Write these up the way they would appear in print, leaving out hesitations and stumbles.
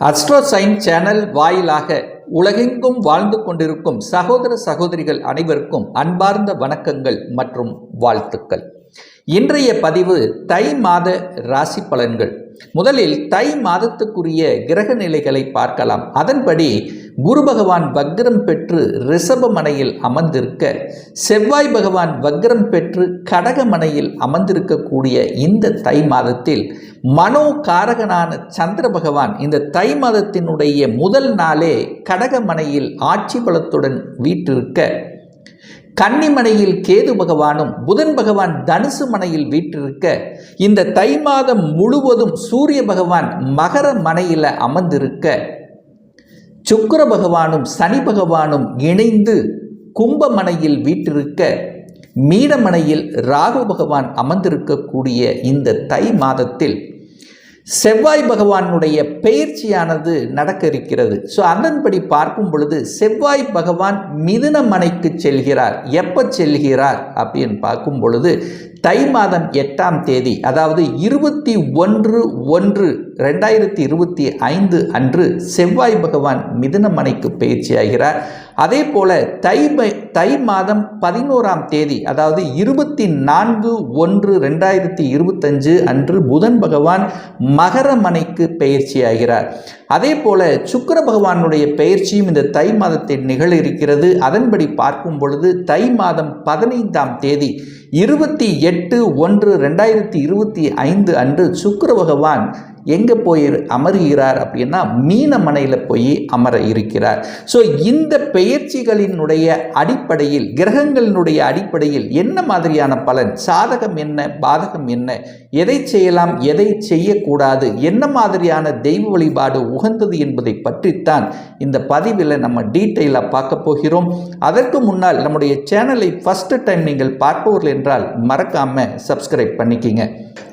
Astro sign channel வாயிலாக உலகெங்கும் வாழ்ந்து கொண்டிருக்கும் சகோதர சகோதரிகள் அனைவருக்கும் அன்பார்ந்த வணக்கங்கள் மற்றும் வாழ்த்துக்கள். இன்றைய பதிவு தை மாத ராசி பலன்கள். முதலில் தை மாதத்துக்குரிய கிரக நிலைகளை பார்க்கலாம். அதன்படி குரு பகவான் வக்ரம் பெற்று ரிஷபமனையில் அமர்ந்திருக்க, செவ்வாய் பகவான் வக்ரம் பெற்று கடகமனையில் அமர்ந்திருக்கக்கூடிய இந்த தை மாதத்தில் மனோகாரகனான சந்திர பகவான் இந்த தை மாதத்தினுடைய முதல் நாளே கடகமனையில் ஆட்சி பலத்துடன் வீற்றிருக்க, கன்னிமனையில் கேது பகவானும் புதன் பகவான் தனுசு மனையில் வீற்றிருக்க, இந்த தை மாதம் முழுவதும் சூரிய பகவான் மகர மனையில் அமர்ந்திருக்க, சுக்கிர பகவானும் சனி பகவானும் இணைந்து கும்பமனையில் வீற்றிருக்க, மீனமனையில் ராகு பகவான் அமர்ந்திருக்கக்கூடிய இந்த தை மாதத்தில் செவ்வாய் பகவானுடைய பெயர்ச்சியானது நடக்க இருக்கிறது. ஸோ அதன்படி பார்க்கும் பொழுது செவ்வாய் பகவான் மிதுன மனைக்கு செல்கிறார். எப்போ செல்கிறார் அப்படின்னு பார்க்கும் பொழுது தை மாதம் 8ஆம் தேதி, அதாவது 21/1/2025 அன்று செவ்வாய் பகவான் மிதுன மனைக்கு பயிற்சியாகிறார். அதே போல தை மாதம் 11ஆம் தேதி, அதாவது 24/1/2025 அன்று புதன் பகவான் மகர மனைக்கு பயிற்சியாகிறார். அதே போல சுக்கிர பகவானுடைய பயிற்சியும் இந்த தை மாதத்தில் நிகழ இருக்கிறது. அதன்படி பார்க்கும் பொழுது தை மாதம் 15ஆம் தேதி 28/1/2025 அன்று சுக்கிர பகவான் எங்கே போய் அமர்கிறார் அப்படின்னா மீனமனையில் போய் அமர இருக்கிறார். ஸோ இந்த பெயர்ச்சிகளினுடைய அடிப்படையில், கிரகங்களினுடைய அடிப்படையில் என்ன மாதிரியான பலன், சாதகம் என்ன, பாதகம் என்ன, எதை செய்யலாம், எதை செய்யக்கூடாது, என்ன மாதிரியான தெய்வ வழிபாடு உகந்தது என்பதை பற்றித்தான் இந்த பதிவில் நம்ம டீட்டெயிலாக பார்க்க போகிறோம். அதற்கு முன்னால் நம்முடைய சேனலை ஃபர்ஸ்ட் டைம் நீங்கள் பார்ப்பவர்கள் என்றால் மறக்காமல் சப்ஸ்கிரைப் பண்ணிக்கிங்க.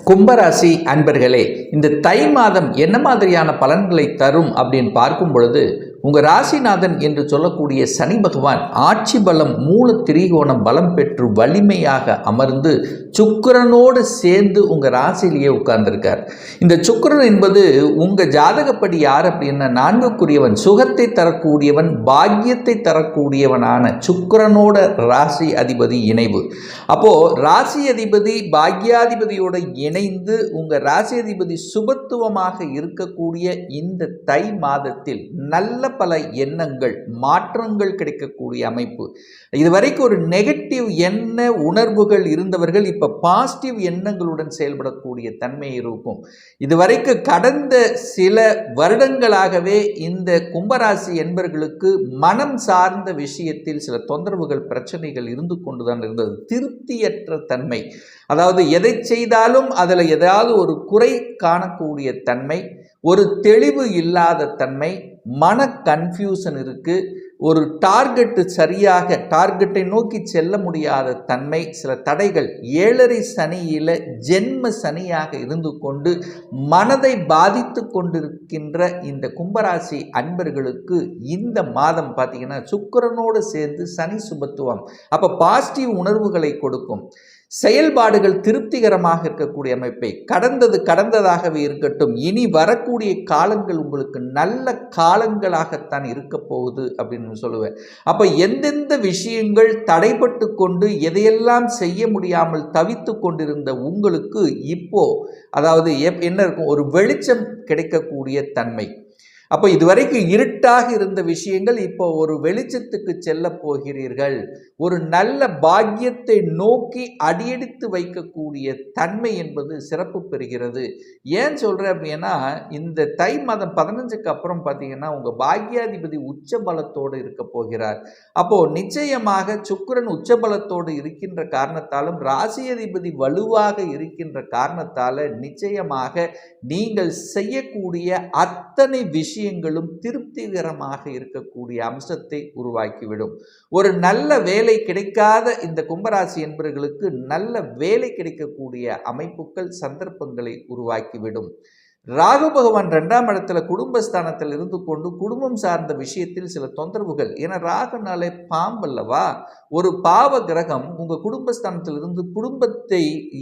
கும்பராசி அன்பர்களே, இந்த தை மாதம் என்ன மாதிரியான பலன்களை தரும் அப்படின்னு பார்க்கும் பொழுது, உங்கள் ராசிநாதன் என்று சொல்லக்கூடிய சனி பகவான் ஆட்சி பலம் மூல திரிகோணம் பலம் பெற்று வலிமையாக அமர்ந்து சுக்கிரனோடு சேர்ந்து உங்கள் ராசியிலேயே உட்கார்ந்துருக்கார். இந்த சுக்கிரன் என்பது உங்கள் ஜாதகப்படி யார் அப்படின்னா 4க்குரியவன், சுகத்தை தரக்கூடியவன், பாக்கியத்தை தரக்கூடியவனான சுக்கிரனோட ராசி அதிபதி இணைவு. அப்போது ராசி அதிபதி பாக்யாதிபதியோட இணைந்து உங்கள் ராசி அதிபதி சுபத்துவமாக இருக்கக்கூடிய இந்த தை மாதத்தில் நல்ல பல எண்ணங்கள், மாற்றங்கள் கிடைக்கக்கூடிய அமைப்பு. இதுவரைக்கும் ஒரு நெகட்டிவ் எண்ண உணர்வுகள் இருந்தவர்கள் இப்ப பாசிட்டிவ் எண்ணங்களுடன் செயல்படக்கூடிய தன்மை இருக்கும். இதுவரைக்கும் கடந்த சில வருடங்களாகவே இந்த கும்பராசி என்பவர்களுக்கு மனம் சார்ந்த விஷயத்தில் சில தொந்தரவுகள், பிரச்சனைகள் இருந்து கொண்டுதான் இருந்தது. திருப்தியற்ற தன்மை, அதாவது எதை செய்தாலும் அதில் ஏதாவது ஒரு குறை காணக்கூடிய தன்மை, ஒரு தெளிவு இல்லாத தன்மை, மன கன்ஃபியூஷன் இருக்கு, ஒரு டார்கெட்டை நோக்கி செல்ல முடியாத தன்மை, சில தடைகள், 7.5 சனியில ஜென்ம சனியாக இருந்து கொண்டு மனதை பாதித்து கொண்டிருக்கின்ற இந்த கும்பராசி அன்பர்களுக்கு இந்த மாதம் பார்த்தீங்கன்னா சுக்கிரனோடு சேர்ந்து சனி சுபத்துவம், அப்போ பாசிட்டிவ் உணர்வுகளை கொடுக்கும். செயல்பாடுகள் திருப்திகரமாக இருக்கக்கூடிய அமைப்பை, கடந்ததாகவே இருக்கட்டும், இனி வரக்கூடிய காலங்கள் உங்களுக்கு நல்ல காலங்களாகத்தான் இருக்க போகுது அப்படின்னு சொல்லுவேன். அப்போ எந்தெந்த விஷயங்கள் தடைபட்டு கொண்டு எதையெல்லாம் செய்ய முடியாமல் தவித்து கொண்டிருந்த உங்களுக்கு இப்போ அதாவது என்ன இருக்கும், ஒரு வெளிச்சம் கிடைக்கக்கூடிய தன்மை. அப்போ இதுவரைக்கும் இருட்டாக இருந்த விஷயங்கள் இப்போ ஒரு வெளிச்சத்துக்கு செல்ல போகிறீர்கள். ஒரு நல்ல பாக்கியத்தை நோக்கி அடியெடுத்து வைக்கக்கூடிய தன்மை என்பது சிறப்பு பெறுகிறது. ஏன் சொல்கிறேன் அப்படின்னா, இந்த தை மாதம் 15க்கு அப்புறம் பார்த்தீங்கன்னா உங்கள் பாக்கியாதிபதி உச்ச பலத்தோடு இருக்க போகிறார். அப்போது நிச்சயமாக சுக்கிரன் உச்ச பலத்தோடு இருக்கின்ற காரணத்தாலும் ராசி அதிபதி வலுவாக இருக்கின்ற காரணத்தால் நிச்சயமாக நீங்கள் செய்யக்கூடிய அத்தனை விஷயங்களும் திருப்திகரமாக இருக்கக்கூடிய அம்சத்தை உருவாக்கிவிடும். ஒரு நல்ல வேலை கிடைக்காத இந்த கும்பராசி என்பவர்களுக்கு நல்ல வேலை கிடைக்கக்கூடிய அமைப்புகள், சந்தர்ப்பங்களை உருவாக்கிவிடும். ராகு பகவான் 2ஆம் இடத்துல குடும்பஸ்தானத்தில் இருந்து கொண்டு குடும்பம் சார்ந்த விஷயத்தில் சில தொந்தரவுகள். ஏன்னா ராகுனாலே பாம்பல்லவா, ஒரு பாவ கிரகம் உங்க குடும்பஸ்தானத்தில் இருந்து குடும்பத்தை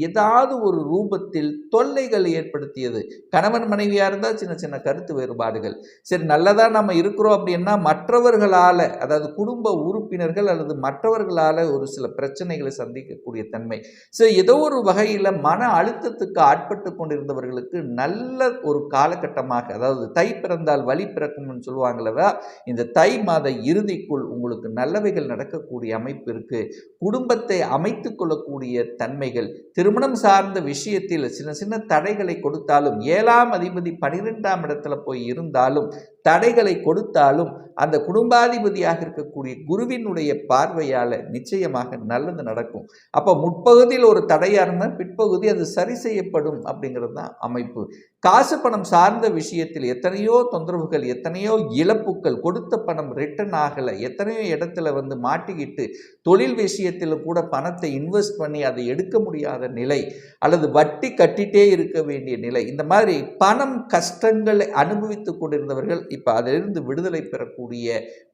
ஏதாவது ஒரு ரூபத்தில் தொல்லைகள் ஏற்படுத்தியது. கணவன் மனைவியா இருந்தால் சின்ன சின்ன கருத்து வேறுபாடுகள். சரி, நல்லதா நம்ம இருக்கிறோம் அப்படின்னா மற்றவர்களால, அதாவது குடும்ப உறுப்பினர்கள் அல்லது மற்றவர்களால ஒரு சில பிரச்சனைகளை சந்திக்கக்கூடிய தன்மை. சரி, ஏதோ ஒரு வகையில் மன அழுத்தத்துக்கு ஆட்பட்டு கொண்டிருந்தவர்களுக்கு நல்ல ஒரு காலகட்டமாக, அதாவது தை பிறந்தால் வழி பிறக்கும்னு சொல்லுவாங்களவா, இந்த தை மாத இறுதிக்குள் உங்களுக்கு நல்லவைகள் நடக்கக்கூடிய அமைப்பு இருக்கு. குடும்பத்தை அமைத்துக் கொள்ளக்கூடிய தன்மைகள், திருமணம் சார்ந்த விஷயத்தில் சின்ன சின்ன தடைகளை கொடுத்தாலும், 7ஆம் அதிபதி 12ஆம் இடத்துல போய் இருந்தாலும் தடைகளை கொடுத்தாலும் அந்த குடும்பாதிபதியாக இருக்கக்கூடிய குருவினுடைய பார்வையால் நிச்சயமாக நல்லது நடக்கும். அப்போ முற்பகுதியில் ஒரு தடையாக இருந்தால் பிற்பகுதி அது சரி செய்யப்படும் அப்படிங்கிறது தான் அமைப்பு. காசு பணம் சார்ந்த விஷயத்தில் எத்தனையோ தொந்தரவுகள், எத்தனையோ இழப்புகள், கொடுத்த பணம் ரிட்டர்ன் ஆகலை, எத்தனையோ இடத்துல மாட்டிக்கிட்டு தொழில் விஷயத்தில் கூட பணத்தை இன்வெஸ்ட் பண்ணி அதை எடுக்க முடியாத நிலை, அல்லது வட்டி கட்டிட்டே இருக்க வேண்டிய நிலை, இந்த மாதிரி பணம் கஷ்டங்களை அனுபவித்து கொண்டிருந்தவர்கள் இப்போ அதிலிருந்து விடுதலை பெறக்கூடிய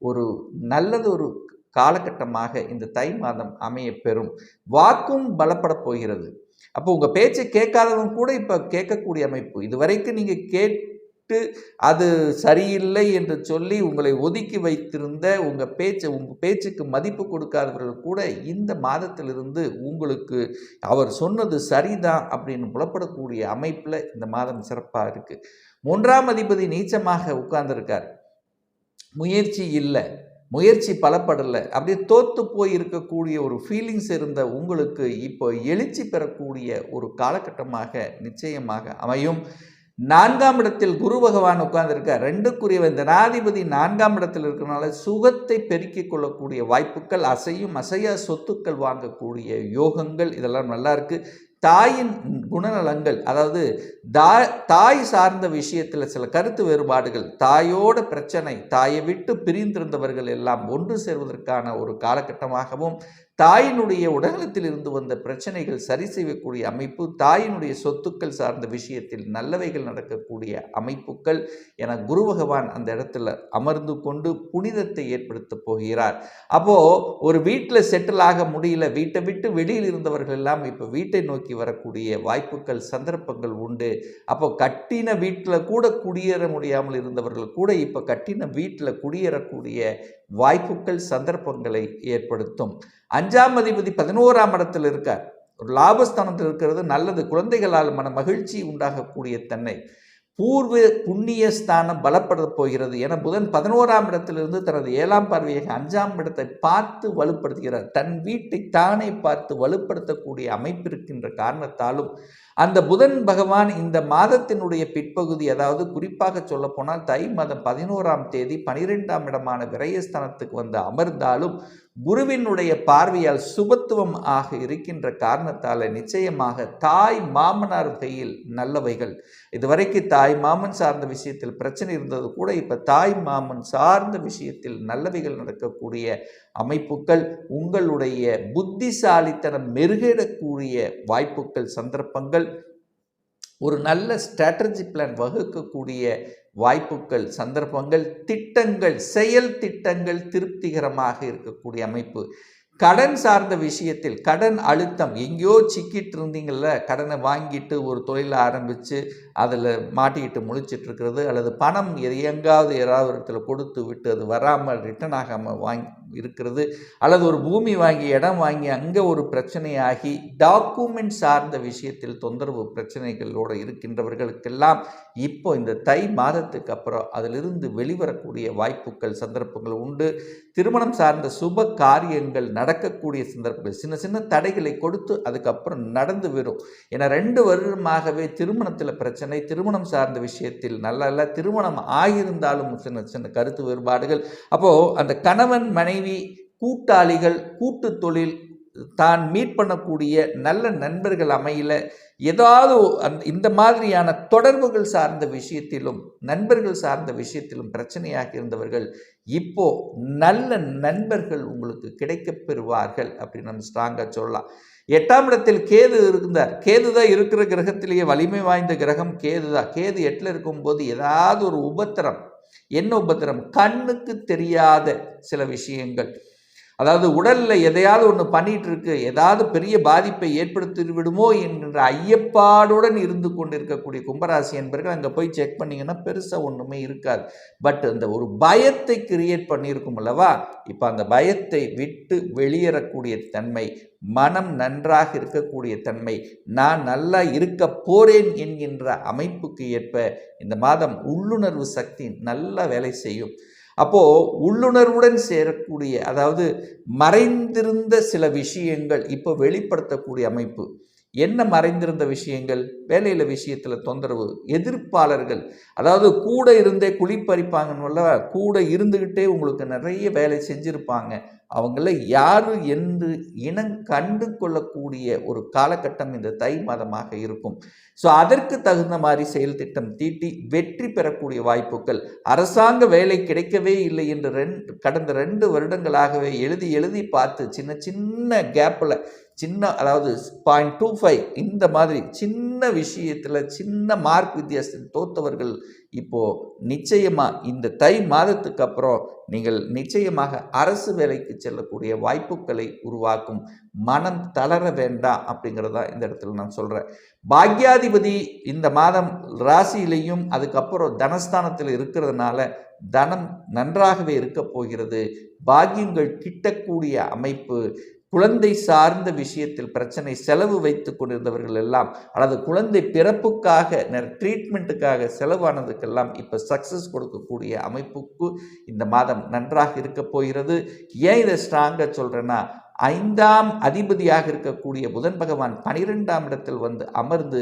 ஒரு நல்லது ஒரு காலகட்டமாக இந்த தை மாதம் அமைய பெறும். வாக்கும் பலப்பட போகிறது. அப்போ உங்க பேச்சை கேட்காதவங்க கூட இப்ப கேட்கக்கூடிய அமைப்பு. இதுவரைக்கும் நீங்க கேட்டு அது சரியில்லை என்று சொல்லி உங்களை ஒதுக்கி வைத்திருந்த உங்க பேச்சுக்கு மதிப்பு கொடுக்காதவர்கள் கூட இந்த மாதத்திலிருந்து உங்களுக்கு அவர் சொன்னது சரிதான் அப்படின்னு புலப்படக்கூடிய அமைப்புல இந்த மாதம் சிறப்பாக இருக்கு. 3ஆம் அதிபதி நீச்சமாக உட்கார்ந்திருக்கார். முயற்சி இல்லை, முயற்சி பலப்படலை, அப்படியே தோற்று போய் இருக்கக்கூடிய ஒரு ஃபீலிங்ஸ் இருந்த உங்களுக்கு இப்போ எழுச்சி பெறக்கூடிய ஒரு காலகட்டமாக நிச்சயமாக அமையும். 4ஆம் இடத்தில் குரு பகவான் உட்கார்ந்துருக்கார். 2க்குரியவன் தனாதிபதி 4ஆம் இடத்தில் இருக்கிறனால சுகத்தை பெருக்கிக் கொள்ளக்கூடிய வாய்ப்புகள், அசையும் அசையா சொத்துக்கள் வாங்கக்கூடிய யோகங்கள், இதெல்லாம் நல்லா இருக்கு. தாயின் குணநலங்கள், அதாவது தாய் சார்ந்த விஷயத்தில் சில கருத்து வேறுபாடுகள், தாயோட பிரச்சனை, தாயை விட்டு பிரிந்திருந்தவர்கள் எல்லாம் ஒன்று சேர்வதற்கான ஒரு காலகட்டமாகவும், தாயினுடைய உடல்நலத்தில் இருந்து வந்த பிரச்சனைகள் சரி செய்யக்கூடிய அமைப்பு, தாயினுடைய சொத்துக்கள் சார்ந்த விஷயத்தில் நல்லவைகள் நடக்கக்கூடிய அமைப்புகள் என குரு பகவான் அந்த இடத்துல அமர்ந்து கொண்டு புனிதத்தை ஏற்படுத்த போகிறார். அப்போ ஒரு வீட்டில் செட்டில் ஆக முடியல, வீட்டை விட்டு வெளியில் இருந்தவர்கள் எல்லாம் இப்போ வீட்டை நோக்கி வரக்கூடிய வாய்ப்புகள், சந்தர்ப்பங்கள் உண்டு. அப்போ கட்டின வீட்டில் கூட குடியேற முடியாமல் இருந்தவர்கள் கூட இப்போ கட்டின வீட்டில் குடியேறக்கூடிய வாய்ப்புகள், சந்தர்ப்பங்களை ஏற்படுத்தும். 5ஆம் அதிபதி 11ஆம் இடத்தில் இருக்கார். ஒரு லாபஸ்தானத்தில் இருக்கிறது நல்லது. குழந்தைகளால் மன மகிழ்ச்சி உண்டாகக்கூடிய தன்மை. பூர்வ புண்ணிய ஸ்தானம் பலப்பட போகிறது. என புதன் 11ஆம் இடத்திலிருந்து தனது 7ஆம் பார்வையாக 5ஆம் இடத்தை பார்த்து வலுப்படுத்துகிறார். தன் வீட்டை தானே பார்த்து வலுப்படுத்தக்கூடிய அமைப்பு இருக்கின்ற காரணத்தாலும் அந்த புதன் பகவான் இந்த மாதத்தினுடைய பிற்பகுதி, அதாவது குறிப்பாக சொல்ல போனால் தை மாதம் 11ஆம் தேதி 12ஆம் இடமான விரயஸ்தானத்துக்கு வந்து அமர்ந்தாலும் குருவினுடைய பார்வையால் சுபத்துவம் ஆக இருக்கின்ற காரணத்தால் நிச்சயமாக தாய் மாமனார் வகையில் நல்லவைகள், இதுவரைக்கும் தாய் மாமன் சார்ந்த விஷயத்தில் பிரச்சனை இருந்தது கூட இப்போ தாய் மாமன் சார்ந்த விஷயத்தில் நல்லவைகள் நடக்கக்கூடிய அமைப்புகள், உங்களுடைய புத்திசாலித்தனம் மெருகிடக்கூடிய வாய்ப்புகள், சந்தர்ப்பங்கள், ஒரு நல்ல ஸ்ட்ராட்டஜி பிளான் வகுக்கக்கூடிய வாய்ப்புகள், சந்தர்ப்பங்கள், திட்டங்கள், செயல் திட்டங்கள் திருப்திகரமாக இருக்கக்கூடிய அமைப்பு. கடன் சார்ந்த விஷயத்தில் கடன் அழுத்தம், எங்கேயோ சிக்கிட்டு இருந்தீங்கள்ல, கடனை வாங்கிட்டு ஒரு தொழிலை ஆரம்பித்து அதில் மாட்டிக்கிட்டு முழிச்சிட்டு இருக்கிறது, அல்லது பணம் எங்காவது ஏதாவது இடத்துல கொடுத்து விட்டு அது வராமல் ரிட்டர்ன் ஆகாமல் வாங்கி இருக்கிறது, அல்லது ஒரு பூமி வாங்கி இடம் வாங்கி அங்கே ஒரு பிரச்சனையாகி டாக்குமெண்ட் சார்ந்த விஷயத்தில் தொந்தரவு பிரச்சனைகளோடு இருக்கின்றவர்களுக்கெல்லாம் இப்போ இந்த தை மாதத்துக்கு அப்புறம் அதிலிருந்து வெளிவரக்கூடிய வாய்ப்புகள், சந்தர்ப்பங்கள் உண்டு. திருமணம் சார்ந்த சுப காரியங்கள் நடக்கக்கூடிய சந்தர்ப்பங்கள், சின்ன சின்ன தடைகளை கொடுத்து அதுக்கப்புறம் நடந்து வரும். ஏன்னா 2 வருடமாகவே திருமணத்தில் பிரச்சனை, திருமணம் சார்ந்த விஷயத்தில் நல்ல திருமணம் ஆகியிருந்தாலும் சின்ன சின்ன கருத்து வேறுபாடுகள். அப்போது அந்த கணவன் மனைவி, கூட்டாளிகள், கூட்டு தொழில், தான் மீட் பண்ணக்கூடிய நல்ல நண்பர்கள் அமையல, ஏதாவது இந்த மாதிரியான தொடர்புகள் சார்ந்த விஷயத்திலும் நண்பர்கள் சார்ந்த விஷயத்திலும் பிரச்சனையாக இருந்தவர்கள் இப்போ நல்ல நண்பர்கள் உங்களுக்கு கிடைக்க பெறுவார்கள் அப்படின்னு நம்ம ஸ்ட்ராங்காக சொல்லலாம். 8ஆம் இடத்தில் கேது இருந்தார். கேது தான் இருக்கிற கிரகத்திலேயே வலிமை வாய்ந்த கிரகம் கேது தான். கேது 8ல் இருக்கும்போது ஏதாவது ஒரு உபத்திரம். என்ன உபத்திரம்? கண்ணுக்கு தெரியாத சில விஷயங்கள், அதாவது உடலில் எதையாவது ஒன்று பண்ணிட்டு இருக்கு, ஏதாவது பெரிய பாதிப்பை ஏற்படுத்தி விடுமோ என்கின்ற ஐயப்பாடுடன் இருந்து கொண்டிருக்கக்கூடிய கும்பராசி என்பர்கள் அங்கே போய் செக் பண்ணிங்கன்னா பெருசாக ஒன்றுமே இருக்காது. பட் அந்த ஒரு பயத்தை கிரியேட் பண்ணியிருக்கும் அல்லவா, இப்போ அந்த பயத்தை விட்டு வெளியேறக்கூடிய தன்மை, மனம் நன்றாக இருக்கக்கூடிய தன்மை, நான் நல்லா இருக்க போறேன் என்கின்ற அமைப்புக்கு ஏற்ப இந்த மாதம் உள்ளுணர்வு சக்தி நல்லா வேலை செய்யும். அப்போது உள்ளுணர்வுடன் சேரக்கூடிய, அதாவது மறைந்திருந்த சில விஷயங்கள் இப்போ வெளிப்படுத்தக்கூடிய அமைப்பு. என்ன மறைந்திருந்த விஷயங்கள்? வேலையில் விஷயத்தில் தொந்தரவு, எதிர்ப்பாளர்கள், அதாவது கூட இருந்தே குழிப்பறிப்பாங்கன்னு, கூட இருந்துக்கிட்டே உங்களுக்கு நிறைய வேலை செஞ்சுருப்பாங்க, அவங்கள யாரு என்று இனம் கண்டு கொள்ளக்கூடிய ஒரு காலகட்டம் இந்த தை மாதமாக இருக்கும். ஸோ அதற்கு தகுந்த மாதிரி செயல் திட்டம் தீட்டி வெற்றி பெறக்கூடிய வாய்ப்புகள். அரசாங்க வேலை கிடைக்கவே இல்லை என்று கடந்த 2 வருடங்களாகவே எழுதி பார்த்து சின்ன சின்ன கேப்பில், அதாவது 0.25 இந்த மாதிரி சின்ன விஷயத்தில் சின்ன மார்க் வித்தியாசத்தில் தோத்தவர்கள் இப்போது நிச்சயமாக இந்த தை மாதத்துக்கு அப்புறம் நீங்கள் நிச்சயமாக அரசு வேலைக்கு செல்லக்கூடிய வாய்ப்புகளை உருவாக்கும். மனம் தளர வேண்டாம் அப்படிங்கிறதா இந்த இடத்துல நான் சொல்கிறேன். பாக்யாதிபதி இந்த மாதம் ராசியிலையும் அதுக்கப்புறம் தனஸ்தானத்தில் இருக்கிறதுனால தனம் நன்றாகவே இருக்க போகிறது. பாக்கியங்கள் கிட்டக்கூடிய அமைப்பு. குழந்தை சார்ந்த விஷயத்தில் பிரச்சனை, செலவு வைத்து கொண்டிருந்தவர்கள் எல்லாம், அல்லது குழந்தை பிறப்புக்காக ட்ரீட்மெண்ட்டுக்காக செலவானதுக்கெல்லாம் இப்போ சக்ஸஸ் கொடுக்கக்கூடிய அமைப்புக்கு இந்த மாதம் நன்றாக இருக்க போகிறது. ஏன் இதை ஸ்ட்ராங்காக சொல்கிறேன்னா, 5ஆம் அதிபதியாக இருக்கக்கூடிய புதன் பகவான் 12ஆம் இடத்தில் வந்து அமர்ந்து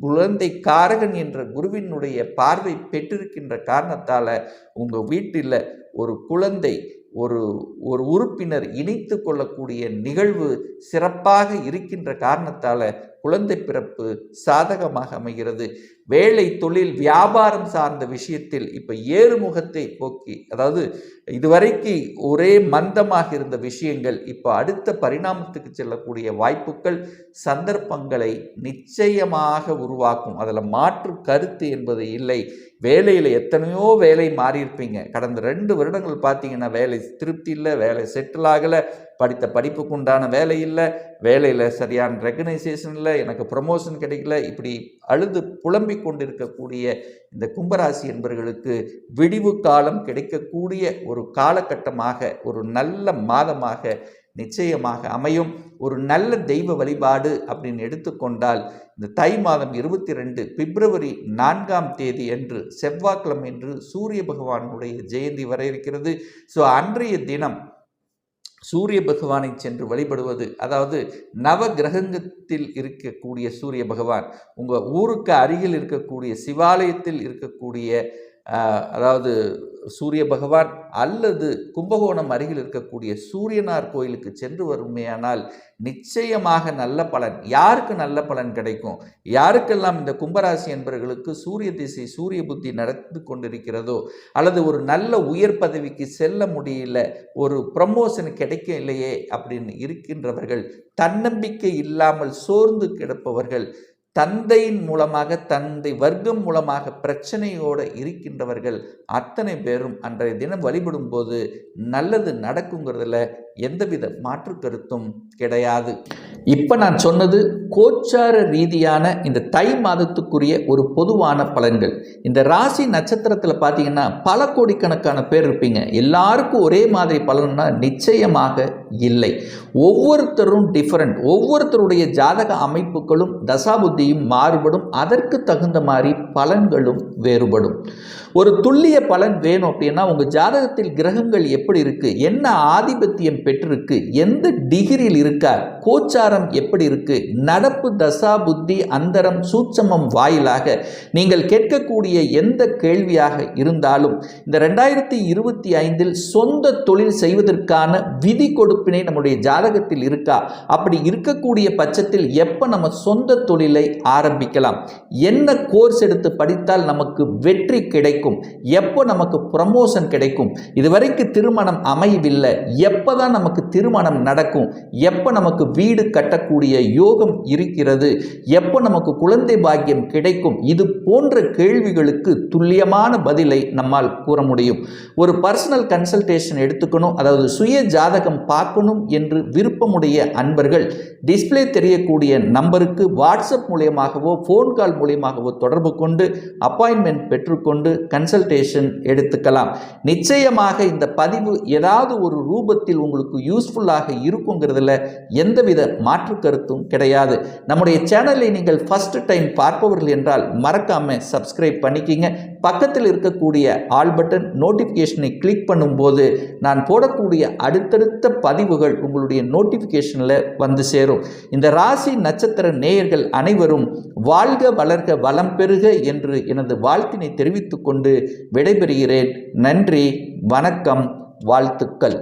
குழந்தை காரகன் என்ற குருவினுடைய பார்வை பெற்றிருக்கின்ற காரணத்தால் உங்கள் வீட்டில் ஒரு குழந்தை, ஒரு உறுப்பினர் இணைத்து கொள்ளக்கூடிய நிகழ்வு சிறப்பாக இருக்கின்ற காரணத்தால் குழந்தை பிறப்பு சாதகமாக அமைகிறது. வேலை, தொழில், வியாபாரம் சார்ந்த விஷயத்தில் இப்போ ஏறுமுகத்தை போக்கி, அதாவது இதுவரைக்கு ஒரே மந்தமாக இருந்த விஷயங்கள் இப்போ அடுத்த பரிணாமத்துக்கு செல்லக்கூடிய வாய்ப்புகள், சந்தர்ப்பங்களை நிச்சயமாக உருவாக்கும். அதில் மாற்று கருத்து என்பது இல்லை. வேலையில் எத்தனையோ வேலை மாறியிருப்பீங்க. கடந்த 2 வருடங்கள் பார்த்தீங்கன்னா வேலை திருப்தி இல்லை, வேலை செட்டில் ஆகலை, படித்த படிப்புக்கு உண்டான வேலை இல்லை, வேலையில் சரியான ரெகனைசேஷன் இல்லை, எனக்கு ப்ரமோஷன் கிடைக்கல, இப்படி அழுது புலம்பிக் கொண்டிருக்கக்கூடிய இந்த கும்பராசி என்பவர்களுக்கு விடிவு காலம் கிடைக்கக்கூடிய ஒரு காலகட்டமாக, ஒரு நல்ல மாதமாக நிச்சயமாக அமையும். ஒரு நல்ல தெய்வ வழிபாடு அப்படின்னு எடுத்துக்கொண்டால், இந்த தை மாதம் 22 பிப்ரவரி 4ஆம் தேதி அன்று செவ்வாய்க்கிழமை என்று சூரிய பகவானுடைய ஜெயந்தி வர இருக்கிறது. ஸோ அன்றைய தினம் சூரிய பகவானை சென்று வழிபடுவது, அதாவது நவ கிரகத்தில் இருக்கக்கூடிய சூரிய பகவான், உங்கள் ஊருக்கு அருகில் இருக்கக்கூடிய சிவாலயத்தில் இருக்கக்கூடிய, அதாவது சூரிய பகவான் அல்லது கும்பகோணம் அருகில் இருக்கக்கூடிய சூரியனார் கோயிலுக்கு சென்று வருமையானால் நிச்சயமாக நல்ல பலன். யாருக்கு நல்ல பலன் கிடைக்கும்? யாருக்கெல்லாம் இந்த கும்பராசி என்பவர்களுக்கு சூரிய திசை, சூரிய புத்தி நடந்து கொண்டிருக்கிறதோ, அல்லது ஒரு நல்ல உயர் பதவிக்கு செல்ல முடியல, ஒரு ப்ரமோஷன் கிடைக்க இல்லையே அப்படின்னு இருக்கின்றவர்கள், தன்னம்பிக்கை இல்லாமல் சோர்ந்து கிடப்பவர்கள், தந்தையின் மூலமாக, தந்தை வர்க்கம் மூலமாக பிரச்சனையோடு இருக்கின்றவர்கள் அத்தனை பேரும் அன்றைய தினம் வழிபடும் போது நல்லது நடக்குங்கிறதுல எந்தவித மாற்று கருத்தும் கிடையாது. இப்போ நான் சொன்னது கோச்சார ரீதியான இந்த தை மாதத்துக்குரிய ஒரு பொதுவான பலன்கள். இந்த ராசி நட்சத்திரத்தில் பார்த்தீங்கன்னா பல கோடிக்கணக்கான பேர் இருப்பீங்க. எல்லாருக்கும் ஒரே மாதிரி பலன்னா நிச்சயமாக இல்லை. ஒவ்வொருத்தரும் டிஃபரெண்ட். ஒவ்வொருத்தருடைய ஜாதக அமைப்புகளும் தசாபுத்தியும் மாறுபடும். அதற்கு தகுந்த மாதிரி பலன்களும் வேறுபடும். ஒரு துல்லிய பலன் வேணும் அப்படின்னா உங்கள் ஜாதகத்தில் கிரகங்கள் எப்படி இருக்குது, என்ன ஆதிபத்தியம் பெற்றிருக்கு, எந்த டிகிரியில் இருக்கா, கோச்சாரம் எப்படி இருக்குது, நடப்பு தசா புத்தி அந்தரம் சூட்சமம் வாயிலாக நீங்கள் கேட்கக்கூடிய எந்த கேள்வியாக இருந்தாலும் இந்த 2025 சொந்த தொழில் செய்வதற்கான விதி கொடுப்பினை நம்முடைய ஜாதகத்தில் இருக்கா, அப்படி இருக்கக்கூடிய பட்சத்தில் எப்போ நம்ம சொந்த தொழிலை ஆரம்பிக்கலாம், என்ன கோர்ஸ் எடுத்து படித்தால் நமக்கு வெற்றி கிடைக்கும், எப்போ நமக்கு ப்ரமோஷன் கிடைக்கும், இதுவரைக்கும் திருமணம் அமையவில்லை, எப்போதான் நமக்கு திருமணம் நடக்கும், எப்போ நமக்கு வீடு கட்ட கட்டக்கூடிய யோகம் இருக்கிறது, எப்போ நமக்கு குழந்தை பாக்கியம் கிடைக்கும், இது போன்ற கேள்விகளுக்கு துல்லியமான பதிலை நம்மால் கூற முடியும். ஒரு பர்சனல் கன்சல்டேஷன் எடுத்துக்கணும், அதாவது சுய ஜாதகம் பார்க்கணும் என்று விருப்பமுடைய அன்பர்கள் டிஸ்பிளே தெரியக்கூடிய நம்பருக்கு வாட்ஸ்அப் மூலியமாகவோ ஃபோன் கால் மூலியமாகவோ தொடர்பு கொண்டு அப்பாயின்மெண்ட் பெற்றுக்கொண்டு கன்சல்டேஷன் எடுத்துக்கலாம். நிச்சயமாக இந்த பதிவு ஏதாவது ஒரு ரூபத்தில் உங்களுக்கு யூஸ்ஃபுல்லாக இருக்குங்கிறதுல எந்தவித மாற்று கருத்தும் கிடையாது. நம்முடைய சேனலை நீங்கள் ஃபர்ஸ்ட் டைம் பார்ப்பவர்கள் என்றால் மறக்காம சப்ஸ்கிரைப் பண்ணிக்கிங்க. பக்கத்தில் இருக்கக்கூடிய ஆல் பட்டன் நோட்டிஃபிகேஷனை கிளிக் பண்ணும்போது நான் போடக்கூடிய அடுத்தடுத்த பதிவுகள் உங்களுடைய நோட்டிஃபிகேஷனில் வந்து சேரும். இந்த ராசி நட்சத்திர நேயர்கள் அனைவரும் வாழ்க வளர்க வளம் பெறுக என்று எனது வாழ்த்தினை தெரிவித்துக் கொண்டு விடைபெறுகிறேன். நன்றி, வணக்கம், வாழ்த்துக்கள்.